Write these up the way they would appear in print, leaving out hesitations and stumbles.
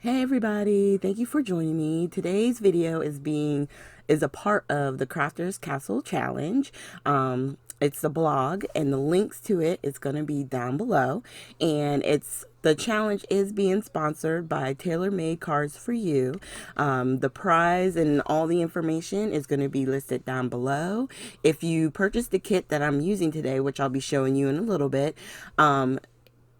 Hey everybody, thank you for joining me. Today's video is a part of the Crafter's Castle Challenge. It's a blog and the links to it is going to be down below, and the challenge is being sponsored by Tailor Made Cards for You. The prize and all the information is going to be listed down below. If you purchase the kit that I'm using today, which I'll be showing you in a little bit,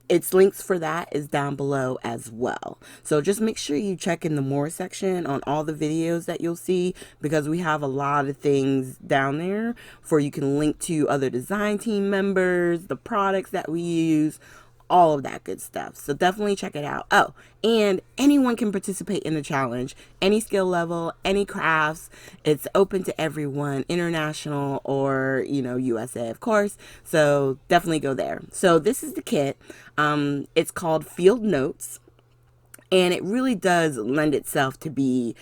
its links for that is down below as well. So just make sure you check in the more section on all the videos that you'll see, because we have a lot of things down there for you can link to other design team members, the products that we use, all of that good stuff. So definitely check it out. Oh, and anyone can participate in the challenge, any skill level, any crafts. It's open to everyone, international or, USA, of course. So definitely go there. So this is the kit. It's called Field Notes, and it really does lend itself to be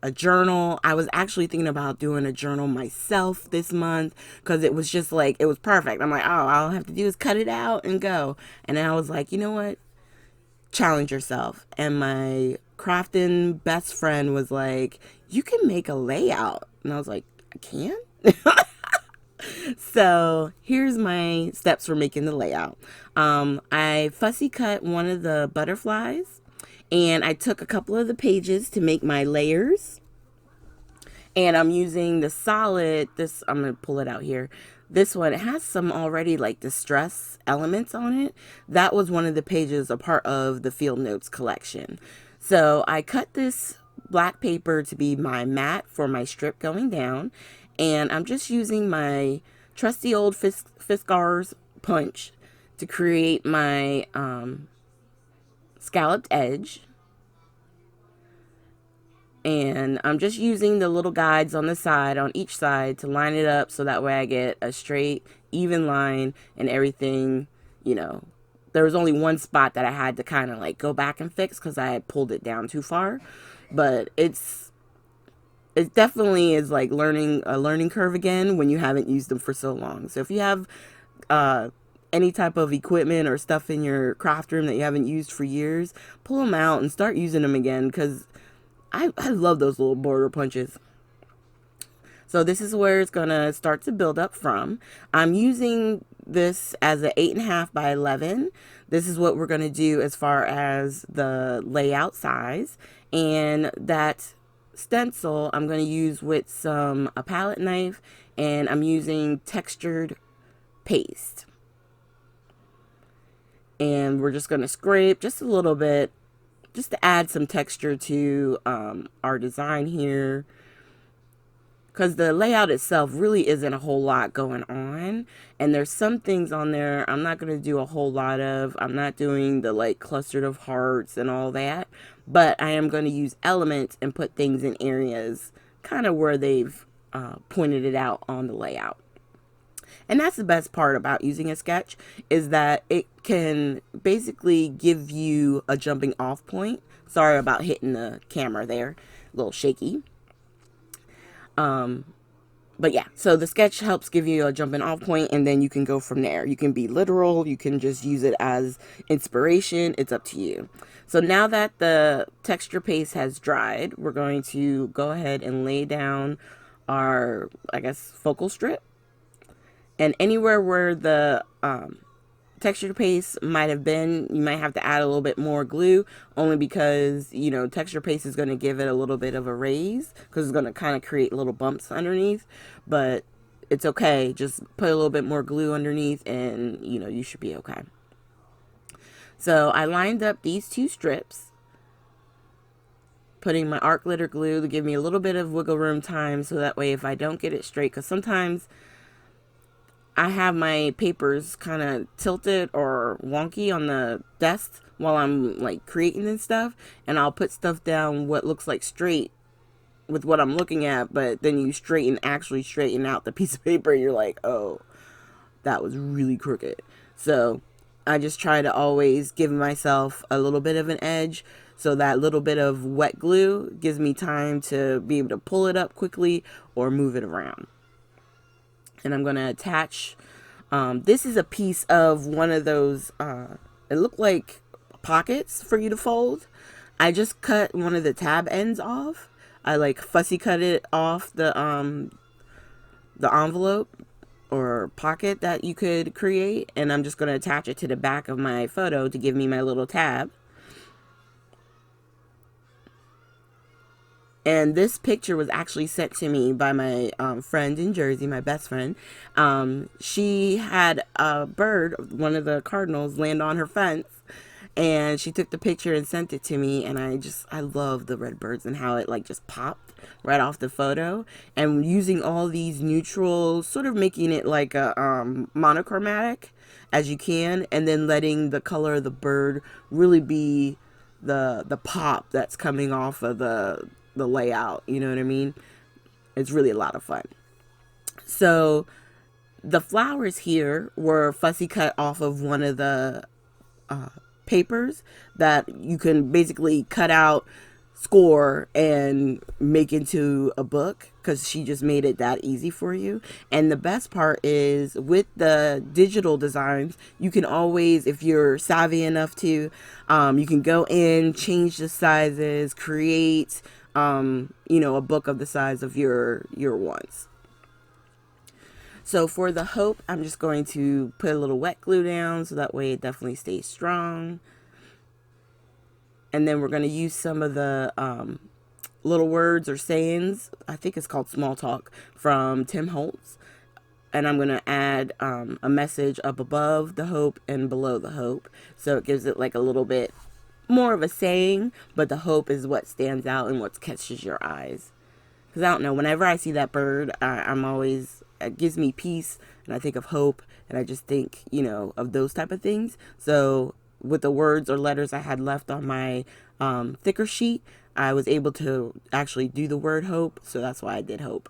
a journal. I was actually thinking about doing a journal myself this month because it was just like, it was perfect. I'm like, oh, all I'll have to do is cut it out and go. And then I was like, you know what? Challenge yourself. And my crafting best friend was like, you can make a layout. And I was like, I can? So here's my steps for making the layout. I fussy cut one of the butterflies, and I took a couple of the pages to make my layers. And I'm using the solid, I'm going to pull it out here. This one, it has some already like distress elements on it. That was one of the pages, a part of the Field Notes collection. So I cut this black paper to be my mat for my strip going down. And I'm just using my trusty old Fiskars punch to create my scalloped edge. And I'm just using the little guides on the side, on each side, to line it up so that way I get a straight, even line and everything. There was only one spot that I had to kind of like go back and fix because I had pulled it down too far. But it definitely is like a learning curve again when you haven't used them for so long. So if you have any type of equipment or stuff in your craft room that you haven't used for years, pull them out and start using them again, because I love those little border punches. So this is where it's going to start to build up from. I'm using this as an 8.5 by 11. This is what we're going to do as far as the layout size. And that stencil I'm going to use with a palette knife, and I'm using textured paste. And we're just going to scrape just a little bit, just to add some texture to our design here, because the layout itself really isn't a whole lot going on, and there's some things on there I'm not going to do a whole lot of. I'm not doing the like clustered of hearts and all that, but I am going to use elements and put things in areas kind of where they've pointed it out on the layout. And that's the best part about using a sketch, is that it can basically give you a jumping off point. Sorry about hitting the camera there, a little shaky. But yeah, so the sketch helps give you a jumping off point, and then you can go from there. You can be literal, you can just use it as inspiration. It's up to you. So now that the texture paste has dried, we're going to go ahead and lay down our, focal strip. And anywhere where the texture paste might have been, you might have to add a little bit more glue, only because, texture paste is going to give it a little bit of a raise, because it's going to kind of create little bumps underneath. But it's okay. Just put a little bit more glue underneath and, you should be okay. So I lined up these two strips, putting my art glitter glue to give me a little bit of wiggle room time, so that way if I don't get it straight, because sometimes I have my papers kind of tilted or wonky on the desk while I'm like creating and stuff, and I'll put stuff down what looks like straight with what I'm looking at, but then you actually straighten out the piece of paper and you're like, oh, that was really crooked. So I just try to always give myself a little bit of an edge, so that little bit of wet glue gives me time to be able to pull it up quickly or move it around. And I'm going to attach, this is a piece of one of those, it looked like pockets for you to fold. I just cut one of the tab ends off. I like fussy cut it off the envelope or pocket that you could create, and I'm just going to attach it to the back of my photo to give me my little tab. And this picture was actually sent to me by my friend in Jersey, my best friend. She had a bird, one of the cardinals, land on her fence. And she took the picture and sent it to me. And I love the red birds and how it like just popped right off the photo. And using all these neutrals, sort of making it like a monochromatic as you can. And then letting the color of the bird really be the pop that's coming off of the layout. You know what I mean? It's really a lot of fun. So the flowers here were fussy cut off of one of the papers that you can basically cut out, score, and make into a book, because she just made it that easy for you. And the best part is with the digital designs, you can always, if you're savvy enough to, you can go in, change the sizes, create a book of the size of your ones. So for the hope, I'm just going to put a little wet glue down so that way it definitely stays strong. And then we're going to use some of the little words or sayings. I think it's called small talk from Tim Holtz. And I'm going to add a message up above the hope and below the hope. So it gives it like a little bit more of a saying, but the hope is what stands out and what catches your eyes. Because I don't know, whenever I see that bird, I'm always, it gives me peace, and I think of hope, and I just think, of those type of things. So with the words or letters I had left on my thicker sheet, I was able to actually do the word hope, so that's why I did hope.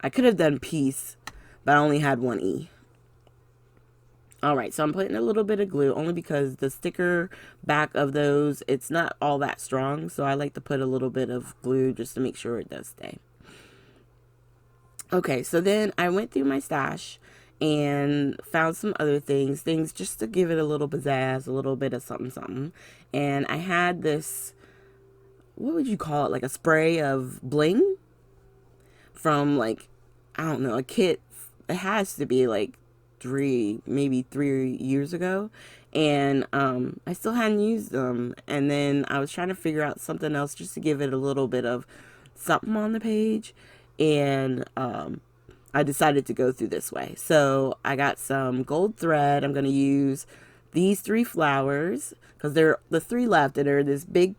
I could have done peace, but I only had one E. Alright, so I'm putting a little bit of glue, only because the sticker back of those, it's not all that strong, so I like to put a little bit of glue just to make sure it does stay. Okay, so then I went through my stash and found some other things just to give it a little pizzazz, a little bit of something, something. And I had this, what would you call it, like a spray of bling from like, I don't know, a kit. It has to be like maybe 3 years ago, and I still hadn't used them. And then I was trying to figure out something else just to give it a little bit of something on the page, and I decided to go through this way. So I got some gold thread. I'm going to use these 3 flowers because they're the 3 left that are this big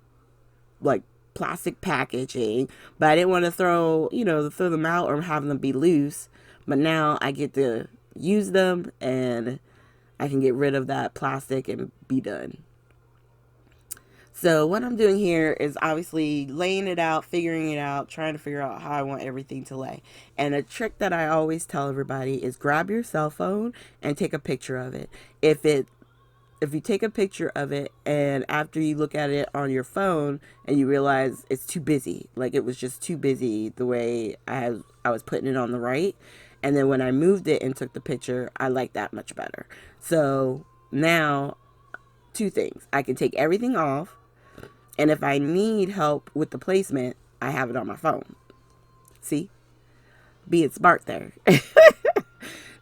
like plastic packaging, but I didn't want to throw them out or have them be loose. But now I get to use them and I can get rid of that plastic and be done. So what I'm doing here is obviously laying it out, figuring it out, trying to figure out how I want everything to lay. And a trick that I always tell everybody is grab your cell phone and take a picture of it. If you take a picture of it and after you look at it on your phone and you realize it's too busy, like it was just too busy the way I was putting it on the right, and then when I moved it and took the picture, I like that much better. So now, 2 things. I can take everything off, and if I need help with the placement, I have it on my phone. See? Being smart there.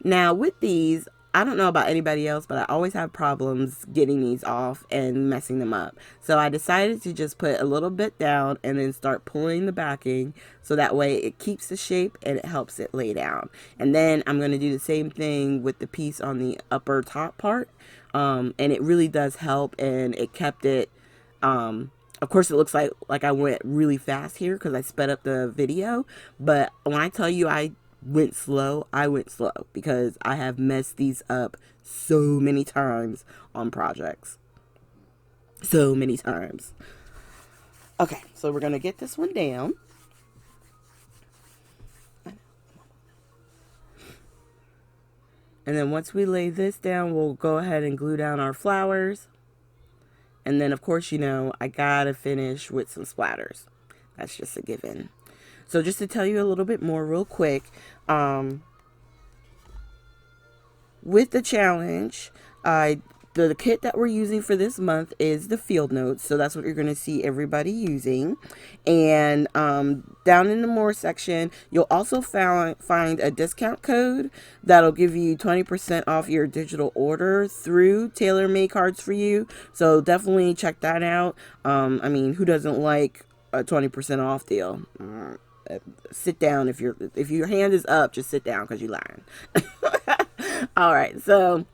Now, with these, I don't know about anybody else, but I always have problems getting these off and messing them up. So I decided to just put a little bit down and then start pulling the backing so that way it keeps the shape and it helps it lay down. And then I'm going to do the same thing with the piece on the upper top part. And it really does help, and it kept it, of course it looks like I went really fast here because I sped up the video. But when I tell you I went slow because I have messed these up so many times on projects. So many times. Okay, so we're going to get this one down. And then once we lay this down, we'll go ahead and glue down our flowers. And then, of course, I gotta finish with some splatters. That's just a given. So just to tell you a little bit more real quick, with the challenge, I the kit that we're using for this month is the field notes. So that's what you're going to see everybody using. And down in the more section, you'll also find a discount code that'll give you 20% off your digital order through Tailor Made Cards for You. So definitely check that out. I mean, who doesn't like a 20% off deal? Sit down if your hand is up, just sit down because you're lying. All right, so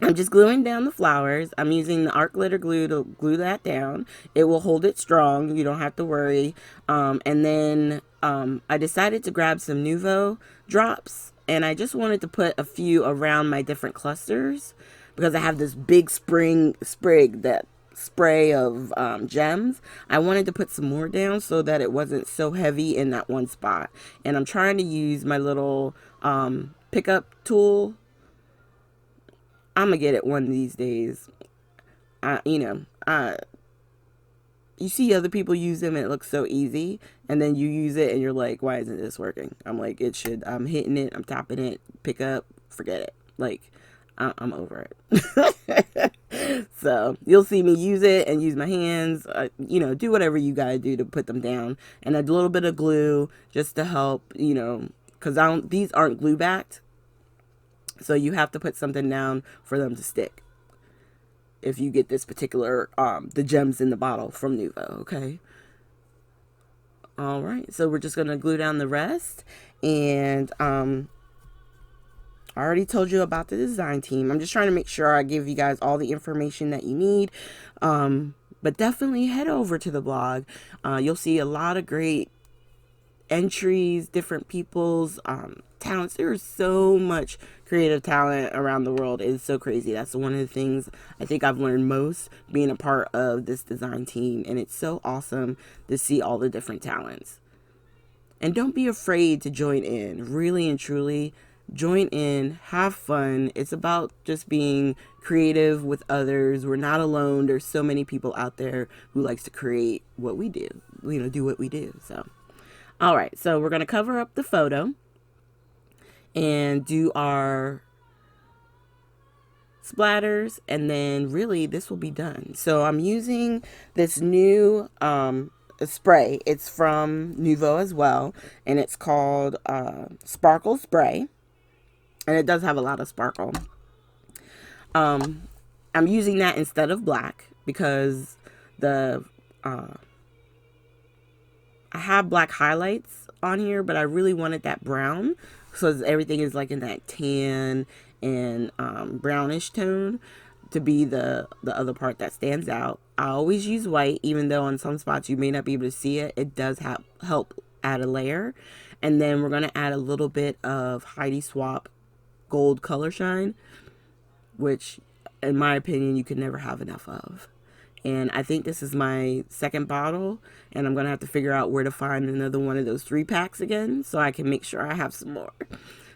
I'm just gluing down the flowers. I'm using the art glitter glue to glue that down. It will hold it strong. You don't have to worry. And then I decided to grab some Nuvo drops, and I just wanted to put a few around my different clusters because I have this big sprig that spray of gems. I wanted to put some more down so that it wasn't so heavy in that one spot. And I'm trying to use my little pickup tool. I'm gonna get it one of these days. You see other people use them and it looks so easy, and then you use it and you're like, why isn't this working? I'm like, it should. I'm hitting it, I'm tapping it, pick up, forget it. Like, I'm over it. So you'll see me use it and use my hands, do whatever you gotta do to put them down, and a little bit of glue just to help, because these aren't glue backed. So you have to put something down for them to stick. If you get this particular, the gems in the bottle from Nuvo, okay? All right, so we're just going to glue down the rest. And I already told you about the design team. I'm just trying to make sure I give you guys all the information that you need. But definitely head over to the blog. You'll see a lot of great entries, different people's talents. There is so much creative talent around the world. It's so crazy. That's one of the things I think I've learned most being a part of this design team, and it's so awesome to see all the different talents. And don't be afraid to join in. Really and truly join in, have fun. It's about just being creative with others. We're not alone. There's so many people out there who likes to create what we do, do what we do. So all right, so we're going to cover up the photo and do our splatters, and then really this will be done. So I'm using this new spray. It's from Nuvo as well, and it's called Sparkle Spray, and it does have a lot of sparkle. I'm using that instead of black because I have black highlights on here, but I really wanted that brown, so everything is like in that tan and brownish tone to be the other part that stands out. I always use white, even though on some spots you may not be able to see it. It does help add a layer. And then we're going to add a little bit of Heidi Swapp Gold Color Shine, which in my opinion you can never have enough of. And I think this is my second bottle, and I'm going to have to figure out where to find another one of those 3-packs again so I can make sure I have some more.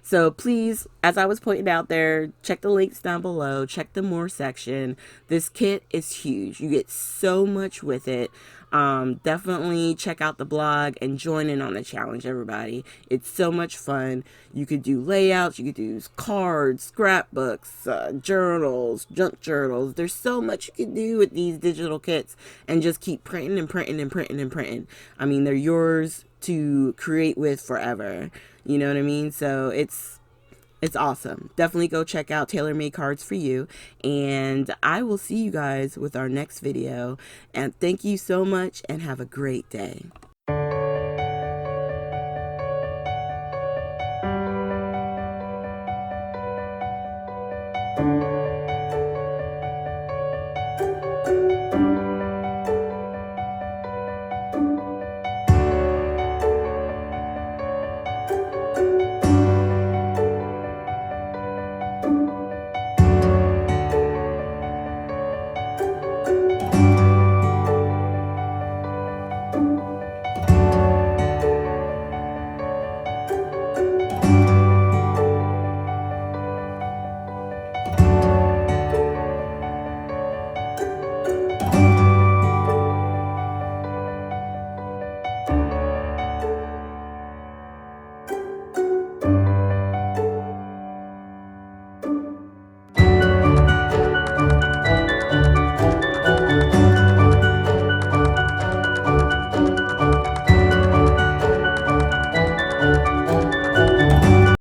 So please, as I was pointing out there, check the links down below, check the more section. This kit is huge. You get so much with it. Definitely check out the blog and join in on the challenge, everybody. It's so much fun. You could do layouts, you could do cards, scrapbooks, journals, junk journals. There's so much you can do with these digital kits, and just keep printing and printing and printing and printing. I mean, they're yours to create with forever. You know what I mean? So it's awesome. Definitely go check out Tailor Made Cards for You, and I will see you guys with our next video. And thank you so much, and have a great day.